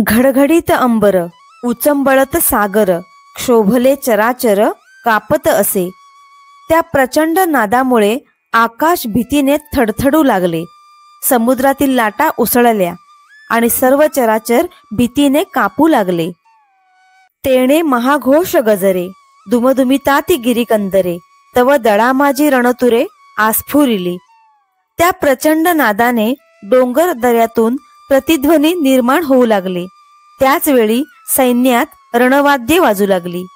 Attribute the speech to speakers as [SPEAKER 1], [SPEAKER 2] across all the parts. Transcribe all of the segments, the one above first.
[SPEAKER 1] घडघडीत अंबर, उचंबळत सागर, क्षोभले चराचर, कापत असे. त्या प्रचंड नादामुळे आकाश भीतीने थडथडू लागले. समुद्रातील लाटा उसळल्या आणि सर्व चराचर भीतीने कापू लागले. तेणे महाघोष गजरे, दुमदुमिताती गिरिकंदरे, तव दळा माझी रणतुरे आस्फुरिली. त्या प्रचंड नादाने डोंगर दऱ्यातून प्रतिध्वनी निर्माण होऊ लागले. त्याच वेळी सैन्यात रणवाद्ये वाजू लागली.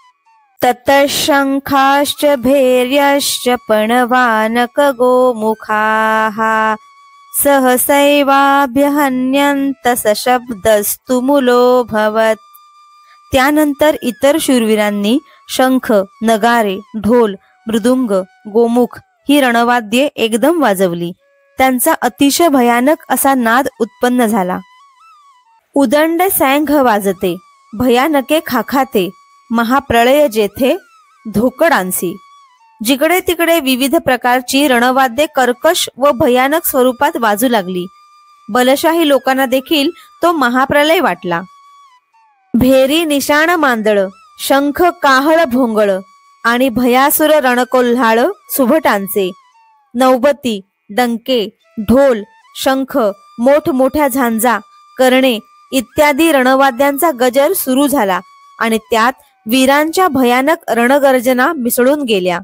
[SPEAKER 1] ततशंखाश्च भैर्यश्च पणवानक गोमुखाः सहसैवाभ्यहन्यन्त सशब्दस्तु मुलोऽभवत्. त्यानंतर इतर शूरवीरांनी शंख, नगारे, ढोल, मृदुंग, गोमुख ही रणवाद्ये एकदम वाजवली. त्यांचा अतिशय भयानक असा नाद उत्पन्न झाला. उदंड सैंघ वाजते, भयानके खाखाते, महाप्रळय जेथे धोकडांसी. जिकडे तिकडे विविध प्रकारची रणवाद्ये कर्कश व भयानक स्वरूपात वाजू लागली. बलशाही लोकांना देखील तो महाप्रलय वाटला. भेरी निशाण मांदळ, शंख काहळ भोंगळ आणि भयासुर रणकोल्हाळ सुभटांचे, नौबती, डंके, ढोल, शंख, मोठमोठ्या झांजा, कर्णे इत्यादी रणवाद्यांचा गजर सुरू झाला आणि त्यात वीरांच्या भयानक रणगर्जना मिसळून गेल्या.